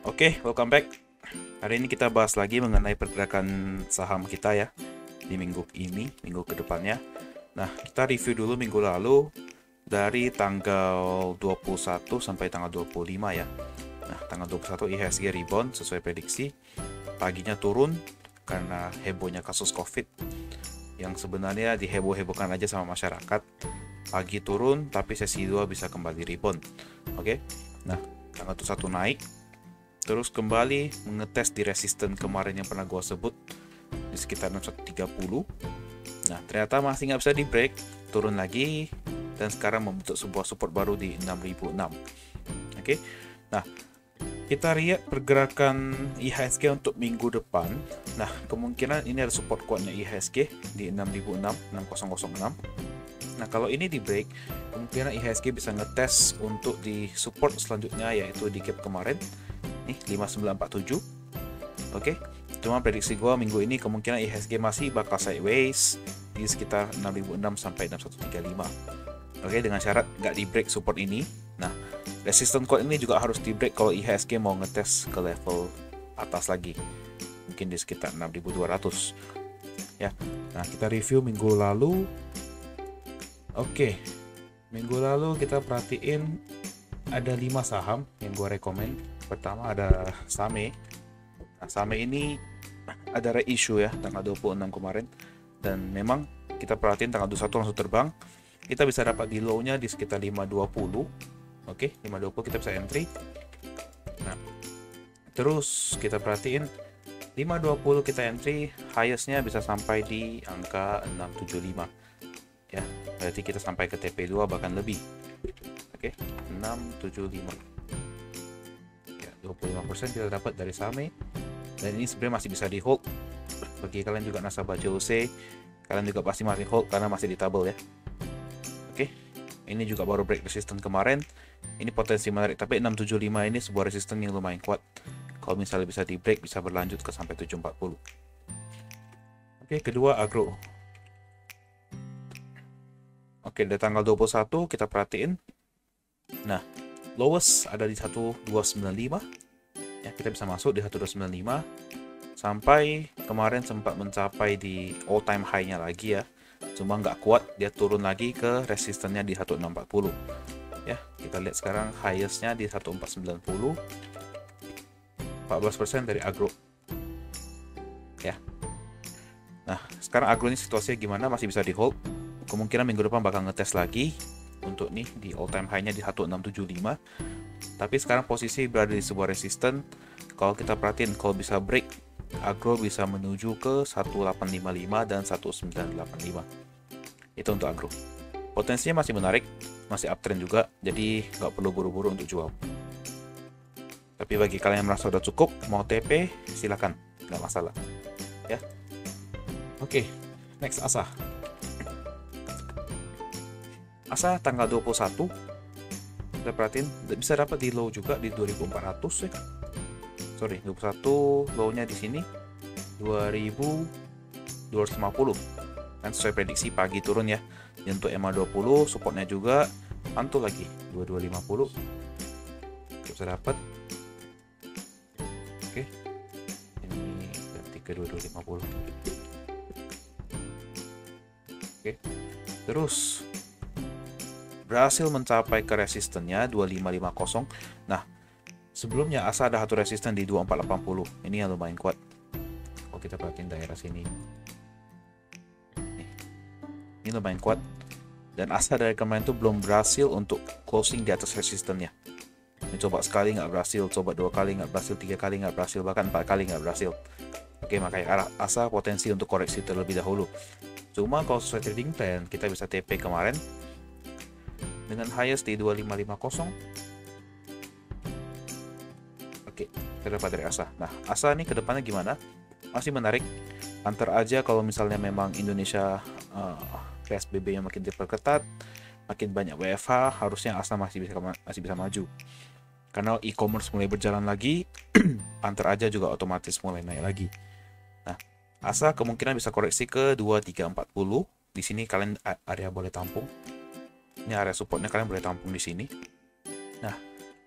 Oke, welcome back. Hari ini kita bahas lagi mengenai pergerakan saham kita ya di minggu ini, minggu kedepannya. Nah, kita review dulu minggu lalu dari tanggal 21 sampai tanggal 25 ya. Nah, tanggal 21 IHSG rebound sesuai prediksi. Paginya turun karena hebohnya kasus COVID yang sebenarnya diheboh-hebohkan aja sama masyarakat. Pagi turun tapi sesi 2 bisa kembali rebound. Oke. Nah, tanggal 21 naik. Terus kembali mengetes di resisten kemarin yang pernah gua sebut di sekitar 6130. Nah, ternyata masih nggak bisa di break, turun lagi dan sekarang membentuk sebuah support baru di 6006. Oke. Nah, kita lihat pergerakan IHSG untuk minggu depan. Nah, kemungkinan ini ada support kuatnya IHSG di 6006, 6006. Nah, kalau ini di break, kemungkinan IHSG bisa ngetes untuk di support selanjutnya yaitu di gap kemarin nih 5947. Oke. Cuma prediksi gua minggu ini kemungkinan IHSG masih bakal sideways di sekitar 6006 sampai 6135. Oke, dengan syarat nggak di break support ini. Nah, resistance kuat ini juga harus di break kalau IHSG mau ngetes ke level atas lagi. Mungkin di sekitar 6200. Ya. Nah, kita review minggu lalu. Oke. Minggu lalu kita perhatiin ada 5 saham yang gua rekomen. Pertama ada Same. Nah, Same ini ada reissue ya tanggal 26 kemarin, dan memang kita perhatiin tanggal 21 langsung terbang. Kita bisa dapat di low-nya di sekitar 520. Oke, 520 kita bisa entry. Nah, terus kita perhatiin 520 kita entry, highest-nya bisa sampai di angka 675. Ya, berarti kita sampai ke TP2 bahkan lebih. Oke, 675. 25% kita dapat dari Same, dan ini sebenarnya masih bisa di hold. Bagi kalian juga nasabah JOC, kalian juga pasti masih hold karena masih di tabel ya. Oke, ini juga baru break resistance kemarin. Ini potensi menarik, tapi 675 ini sebuah resistance yang lumayan kuat. Kalau misalnya bisa di break, bisa berlanjut ke sampai 740. Oke, kedua Agro. Oke, dari tanggal 21 kita perhatiin. Nah, lowest ada di 1295 ya, kita bisa masuk di 1295 sampai kemarin sempat mencapai di all time high-nya lagi ya, cuma nggak kuat, dia turun lagi ke resistennya di 1640 ya. Kita lihat sekarang highest-nya di 1490, 14% dari Agro ya. Nah, sekarang Agro ini situasinya gimana, masih bisa di hold, kemungkinan minggu depan bakal ngetes lagi untuk nih di all time high-nya di 1675. Tapi sekarang posisi berada di sebuah resisten. Kalau kita perhatiin, kalau bisa break, Agro bisa menuju ke 1855 dan 1985. Itu untuk Agro. Potensinya masih menarik, masih uptrend juga, jadi nggak perlu buru-buru untuk jual. Tapi bagi kalian yang merasa udah cukup, mau TP, silakan, nggak masalah ya. Oke, next Asa. Asa tanggal 21 kita perhatiin bisa dapat di low juga di 2400 ya. Sorry, 21 low-nya di sini 2250. Kan sesuai prediksi pagi turun ya. Dan untuk EMA 20 supportnya juga mantul lagi 2250. Kita bisa dapat. Oke. Ini berarti ke 2250. Oke. Terus berhasil mencapai ke resistennya 2550. Nah, sebelumnya Asa ada satu resisten di 2480. Ini yang lumayan kuat. Kalau kita perhatiin daerah sini. Nih. Ini lumayan kuat. Dan Asa dari kemarin itu belum berhasil untuk closing di atas resistennya. Ini coba sekali nggak berhasil, coba 2 kali nggak berhasil, 3 kali nggak berhasil, bahkan 4 kali nggak berhasil. Oke, makanya Asa potensi untuk koreksi terlebih dahulu. Cuma kalau sesuai trading plan, kita bisa TP kemarin dengan highest di 2550. Oke, kita dapat dari Asa. Nah, Asa ini kedepannya gimana? Masih menarik. Antar aja kalau misalnya memang Indonesia PSBB yang makin diperketat, makin banyak WFH, harusnya Asa masih bisa maju. Karena e-commerce mulai berjalan lagi, antar aja juga otomatis mulai naik lagi. Nah, Asa kemungkinan bisa koreksi ke 2340. Di sini kalian area boleh tampung. Ini area supportnya, kalian boleh tampung di sini. Nah,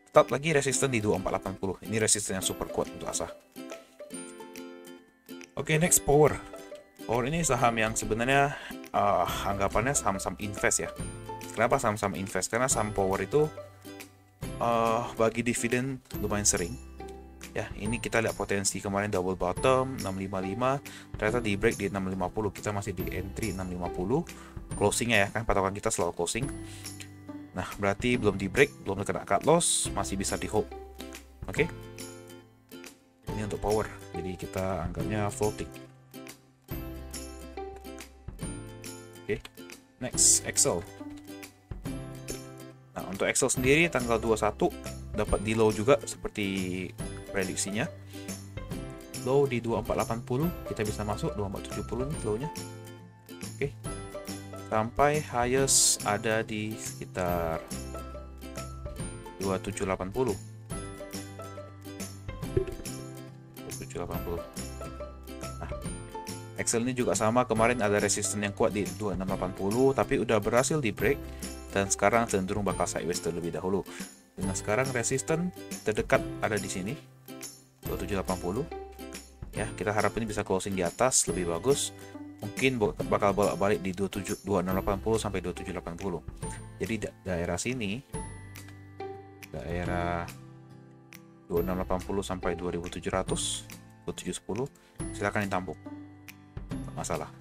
tetap lagi resisten di 2480. Ini resisten yang super kuat untuk ASA. Oke, next Power. Power ini saham yang sebenarnya anggapannya saham-saham invest ya. Kenapa saham-saham invest? Karena saham Power itu bagi dividen lumayan sering. Ya, ini kita lihat potensi kemarin double bottom 655, ternyata di break di 650. Kita masih di entry 650. Closingnya ya, kan patokan kita selalu closing. Nah, berarti belum di break, belum kena cut loss, masih bisa di hold. Oke. Ini untuk Power, jadi kita anggapnya floating. Oke, next Excel. Nah, untuk Excel sendiri tanggal 21 dapat di low juga seperti prediksinya. Low di 2480, kita bisa masuk 2470 nih low-nya. Oke. Sampai highest ada di sekitar 2780. 2780. Nah, Excel ini juga sama, kemarin ada resisten yang kuat di 2680 tapi udah berhasil di break dan sekarang cenderung bakal sideways terlebih dahulu. Dengan sekarang resisten terdekat ada di sini 2780. Ya, kita harap ini bisa closing di atas lebih bagus. Mungkin bakal bolak-balik di 2680 sampai 2780. Jadi daerah sini, daerah 2680 sampai 2700, 2710, silakan ditampung. Masalah.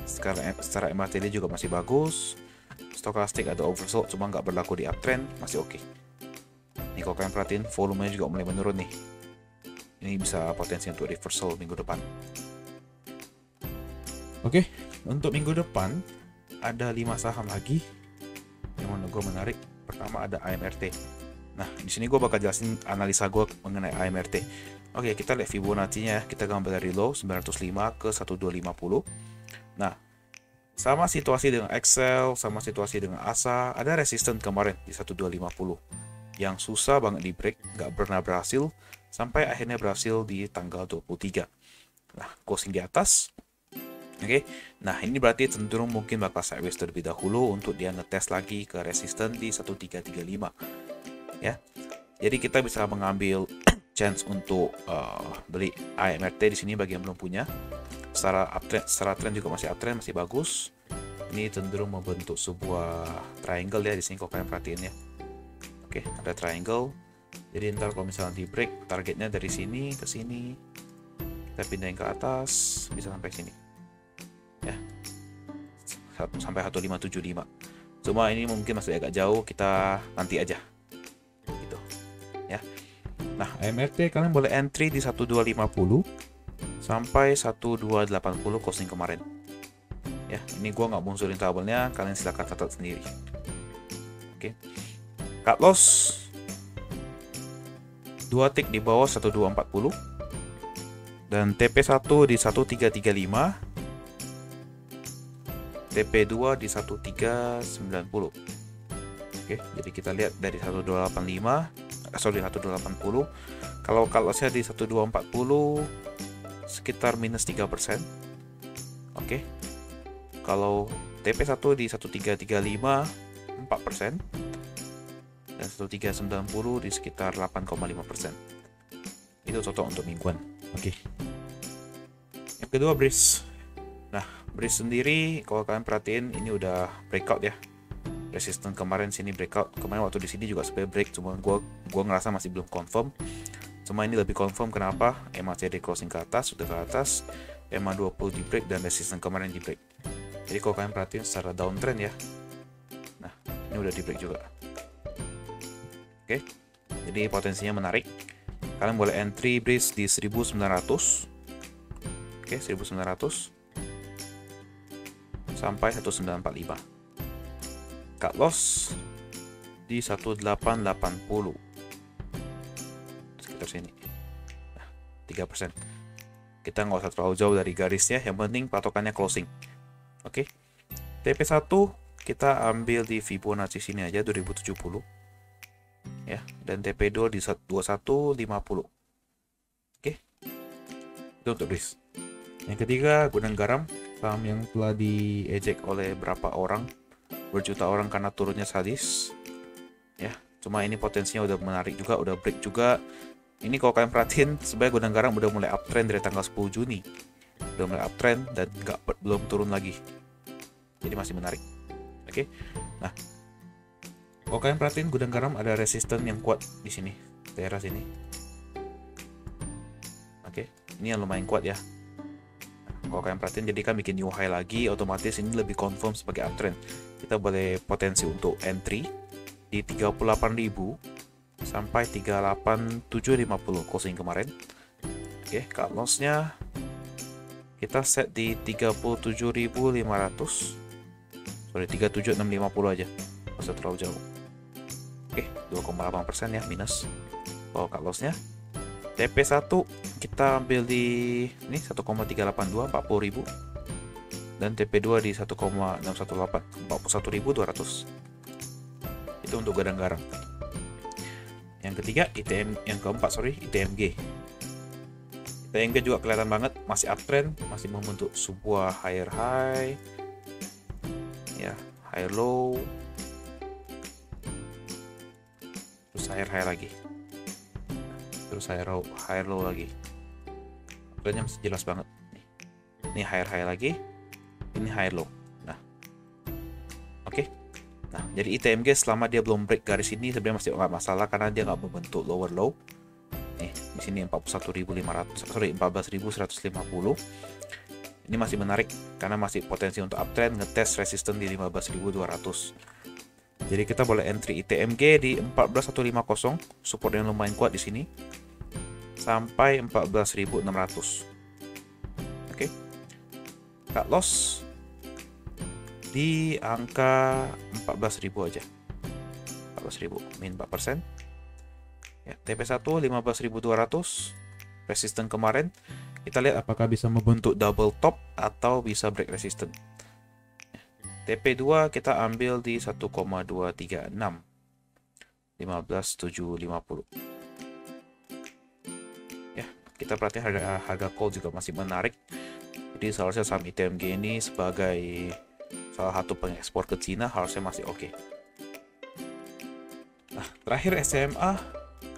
Secara MACD juga masih bagus. Stokastik ada oversold cuma nggak berlaku di uptrend, masih oke. Ini kalau kalian perhatiin volumenya juga mulai menurun nih. Ini bisa potensi untuk reversal minggu depan. Oke, untuk minggu depan ada 5 saham lagi yang menurut gue menarik. Pertama ada AMRT. Nah, di sini gue bakal jelasin analisa gue mengenai AMRT. Oke, kita lihat Fibonacci-nya. Kita gambar dari low 905 ke 1250. Nah, sama situasi dengan Excel, sama situasi dengan ASA, ada resisten kemarin di 1250 yang susah banget di break, nggak pernah berhasil sampai akhirnya berhasil di tanggal 23. Nah, closing di atas. Oke, nah ini berarti cenderung mungkin bakal sideways terlebih dahulu untuk dia ngetes lagi ke resisten di 1335 ya. Jadi kita bisa mengambil chance untuk beli AMRT di sini bagi yang belum punya. Secara trend juga masih uptrend, masih bagus. Ini cenderung membentuk sebuah triangle ya di sini kalau kalian perhatiin ya. Oke, ada triangle. Jadi ntar kalau misalnya di break targetnya dari sini ke sini, kita pindahin ke atas bisa sampai sini. Ya, sampai 1575. Cuma ini mungkin masih agak jauh, kita nanti aja gitu ya. Nah, AMRT kalian boleh entry di 1250 sampai 1280 closing kemarin ya. Ini gua nggak munculin tabelnya, kalian silahkan catat sendiri. Oke, cut loss 2 tick di bawah 1240 dan TP1 di 1335, TP2 di 1390. Oke, jadi kita lihat dari 1280. Kalau lossnya di 1240 sekitar minus 3%. Oke. Kalau TP1 di 1335 4%. Dan 1390 di sekitar 8,5%. Itu total untuk mingguan. Oke. Yang kedua Breeze. Nah, Breeze sendiri kalau kalian perhatiin ini udah breakout ya. Resisten kemarin sini breakout. Kemarin waktu di sini juga sebenarnya break, cuma gua ngerasa masih belum confirm. Cuma ini lebih confirm, kenapa? MACD closing ke atas, sudah ke atas. MA20 di break dan resisten kemarin di break. Jadi kalau kalian perhatiin secara downtrend ya. Nah, ini udah di break juga. Oke. Jadi potensinya menarik. Kalian boleh entry Breeze di 1900. Oke, 1900 sampai 1945. Cut loss di 1880. Sekitar sini. Nah, 3%. Kita nggak usah terlalu jauh dari garisnya, yang penting patokannya closing. Oke. TP1 kita ambil di Fibonacci sini aja 2070. Ya, dan TP2 di 2150. Oke. Itu untuk Breeze. Yang ketiga, Gudang Garam, saham yang telah diejek oleh berapa orang, berjuta orang karena turunnya sadis. Ya, Cuma ini potensinya udah menarik juga, udah break juga. Ini kalau kalian perhatiin, sebenarnya Gudang Garam udah mulai uptrend dari tanggal 10 Juni. Udah mulai uptrend dan belum turun lagi. Jadi masih menarik. Oke. Nah, kalau kalian perhatiin Gudang Garam ada resisten yang kuat di sini, daerah sini. Oke, ini yang lumayan kuat ya. Kalau kalian perhatiin, jadi kan bikin new high lagi, otomatis ini lebih confirm sebagai uptrend. Kita boleh potensi untuk entry di 38.000 sampai 38.750 closing kemarin. Oke, cut loss-nya kita set di 37.500. Sorry, 37.650 aja. Nggak usah terlalu jauh. Oke, 2,8% ya minus. Kalau cut loss-nya TP1 kita ambil di ini 1,382 40.000 dan TP2 di 1,618 41.200. Itu untuk Gudang Garam. Yang ketiga yang keempat ITMG. ITMG juga kelihatan banget masih uptrend, masih membentuk sebuah higher high ya, higher low, terus higher high lagi, terus higher low lagi. Trendnya masih jelas banget. Ini higher high lagi, ini higher low. Nah, oke. Nah, jadi ITMG selama dia belum break garis ini sebenarnya masih nggak masalah karena dia nggak membentuk lower low. Nih, di sini 14.150. Ini masih menarik karena masih potensi untuk uptrend, ngetes resisten di 15.200. Jadi kita boleh entry ITMG di 14.150, support yang lumayan kuat di sini sampai 14.600. Oke. Cut loss di angka 14.000 aja. 14.000 min 4%. Ya, TP1 15.200. Resisten kemarin. Kita lihat apakah bisa membentuk double top atau bisa break resisten. TP2 kita ambil di 1,236. 15.750. Ya, kita perhatikan harga call juga masih menarik. Jadi seharusnya saham ITMG ini sebagai salah satu pengekspor ke Cina harusnya masih oke. Nah, terakhir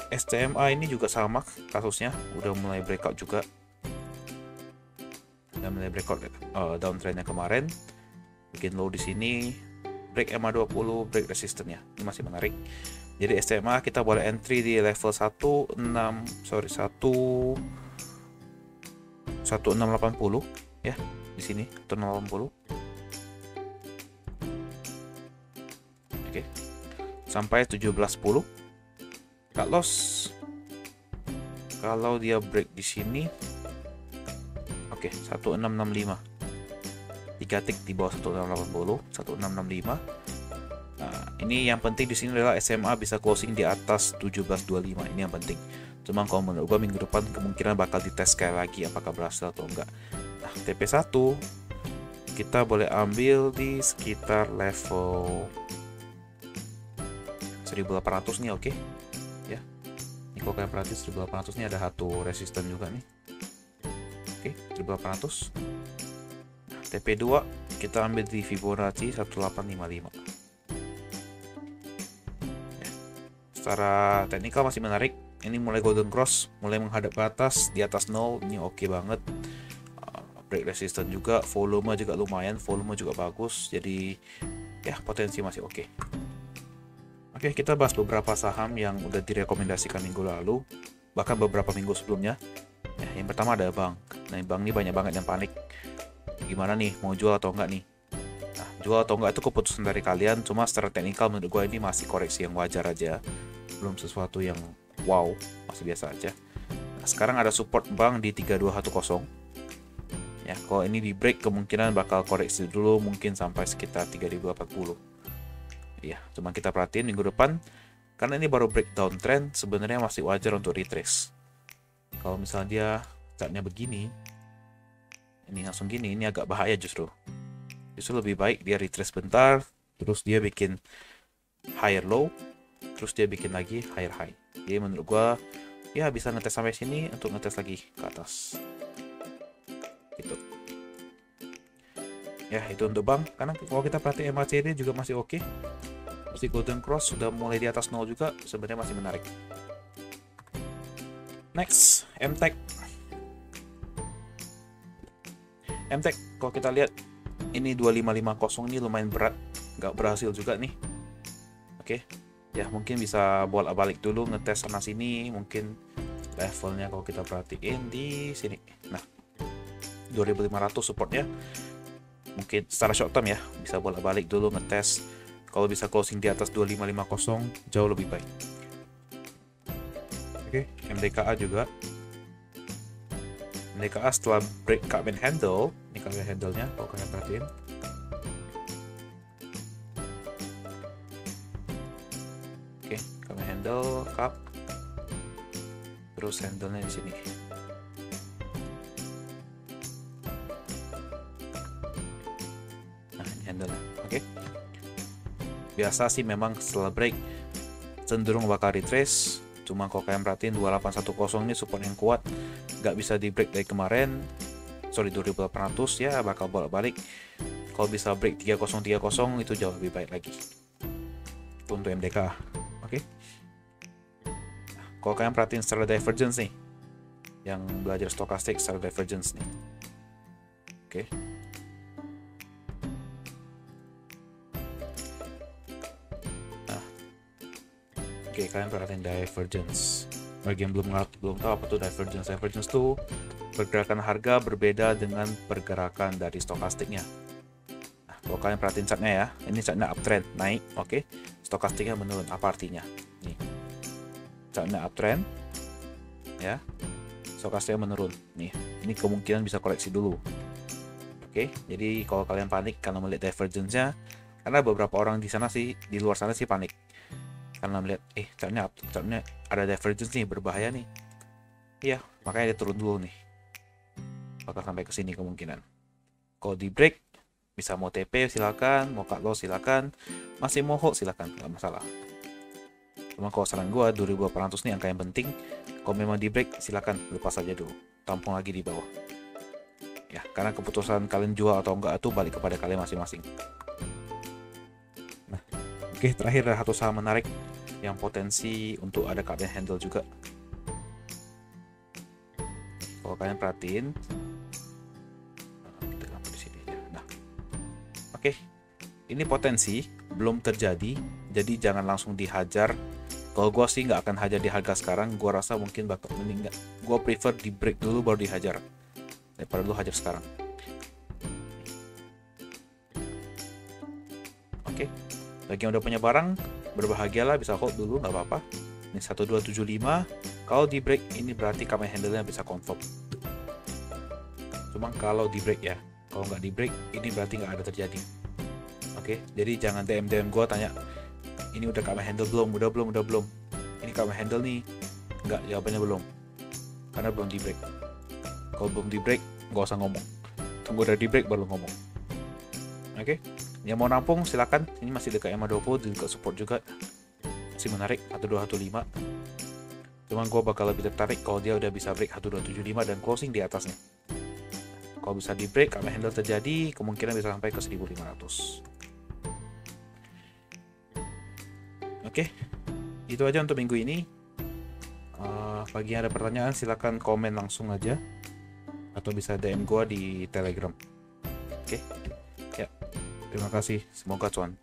SCMA ini juga sama kasusnya, udah mulai breakout juga. Udah mulai breakout downtrendnya kemarin. Bikin low di sini, break MA20, break resistennya. Ini masih menarik. Jadi SCMA kita boleh entry di level 1680 ya, di sini 1680. Oke. Sampai 1710. Cut loss kalau dia break di sini. Oke, 1665. 3 tick di bawah 1680, 1665. Nah, ini yang penting di sini adalah SMA bisa closing di atas 1725. Ini yang penting. Cuma kalau menurut gua minggu depan kemungkinan bakal dites sekali lagi apakah berhasil atau enggak. Nah, TP1 kita boleh ambil di sekitar level 1800 nih, oke. Ya. Ini kalau kalian perhatiin 1800 nih ada satu resisten juga nih. Oke, 1800. TP2 kita ambil di Fibonacci 1855. Ya. Secara teknikal masih menarik. Ini mulai golden cross, mulai menghadap ke atas, di atas 0, ini oke banget. Break resistance juga, volume juga lumayan, volume juga bagus. Jadi ya potensi masih oke. Oke, kita bahas beberapa saham yang udah direkomendasikan minggu lalu, bahkan beberapa minggu sebelumnya. Ya, yang pertama ada bank. Nah, bank ini banyak banget yang panik. Gimana nih, mau jual atau enggak nih? Nah, jual atau enggak itu keputusan dari kalian. Cuma secara teknikal menurut gue ini masih koreksi yang wajar aja. Belum sesuatu yang wow, masih biasa aja. Nah, sekarang ada support bank di 3210. Ya, kalau ini di break kemungkinan bakal koreksi dulu mungkin sampai sekitar 3040. Ya, cuma kita perhatiin minggu depan karena ini baru breakdown trend, sebenarnya masih wajar untuk retrace. Kalau misalnya dia chartnya begini, ini langsung gini, ini agak bahaya justru. Justru lebih baik dia retrace bentar, terus dia bikin higher low, terus dia bikin lagi higher high. Jadi menurut gua ya bisa ngetes sampai sini untuk ngetes lagi ke atas. Gitu. Ya, itu untuk bank. Karena kalau kita perhatiin MACD juga masih oke. Si Golden Cross sudah mulai di atas 0 juga, sebenarnya masih menarik. Next, MTech. MTech, kalau kita lihat ini 2550 ini lumayan berat, nggak berhasil juga nih. Oke, ya mungkin bisa bolak-balik dulu ngetes sana sini, mungkin levelnya kalau kita perhatiin di sini. Nah, 2500 supportnya, mungkin secara short term ya, bisa bolak-balik dulu ngetes. Kalau bisa closing di atas 2550 jauh lebih baik. Oke, MDKA juga. MDKA setelah break Cup and Handle, ini Cup and Handle-nya kalau kalian perhatiin. Oke, Cup and Handle, Cup. Terus handle-nya di sini. Nah, ini handle-nya. Oke. Biasa sih memang setelah break cenderung bakal retrace. Cuma kalau kalian perhatiin 2810 ini support yang kuat, nggak bisa di break dari kemarin. Sorry, 2800 ya bakal bolak-balik. Kalau bisa break 3030 itu jauh lebih baik lagi. Itu untuk MDK. Oke. Kalau kalian perhatiin secara divergence nih, yang belajar stokastik secara divergence nih. Oke. Oke, kalian perhatiin divergence. Bagi yang belum tahu apa tuh divergence. Divergence tuh pergerakan harga berbeda dengan pergerakan dari stokastiknya. Nah, kalau kalian perhatiin chartnya ya, ini chartnya uptrend naik, oke. Stokastiknya menurun. Apa artinya? Nih, chartnya uptrend, ya. Stokastiknya menurun. Nih, ini kemungkinan bisa koreksi dulu. Oke, jadi kalau kalian panik karena melihat divergence-nya, karena beberapa orang di sana sih, di luar sana sih panik. Karena melihat chartnya ada divergence nih, berbahaya nih. Iya, makanya dia turun dulu nih. Bakal sampai ke sini kemungkinan. Kalau di break bisa mau TP silakan, mau cut loss silakan, masih mau hold silakan, nggak masalah. Cuma kalau saran gua 2800 nih angka yang penting. Kalau memang di break silakan lepas saja dulu, tampung lagi di bawah. Ya, karena keputusan kalian jual atau enggak itu balik kepada kalian masing-masing. Nah, oke, terakhir ada satu saham menarik yang potensi untuk ada cup and handle juga. Kalau kalian perhatiin, kita gambar di sini ya. Nah, oke, ini potensi belum terjadi, jadi jangan langsung dihajar. Kalau gue sih nggak akan hajar di harga sekarang, gue rasa mungkin bakal meninggal. Gue prefer di break dulu baru dihajar daripada lu hajar sekarang. Oke, bagi yang udah punya barang, berbahagialah, bisa hold dulu nggak apa-apa. Ini 1275. Kalau di break ini berarti kami handle-nya bisa confirm. Cuma kalau di break ya, kalau nggak di break ini berarti nggak ada terjadi. Oke, jadi jangan DM gue tanya ini udah kami handle belum, udah belum. Ini kami handle nih, nggak, jawabannya belum, karena belum di break. Kalau belum di break nggak usah ngomong, tunggu udah di break baru ngomong. Oke, yang mau nampung silakan. Ini masih dekat EMA20, dekat support juga, masih menarik 1215. Cuman gue bakal lebih tertarik kalau dia udah bisa break 1275 dan closing di atasnya. Kalau bisa di break, kami handle terjadi, kemungkinan bisa sampai ke 1500. Oke, itu aja untuk minggu ini. Bagi yang ada pertanyaan silahkan komen langsung aja, atau bisa DM gue di Telegram. Oke, ya, terima kasih, semoga cuan.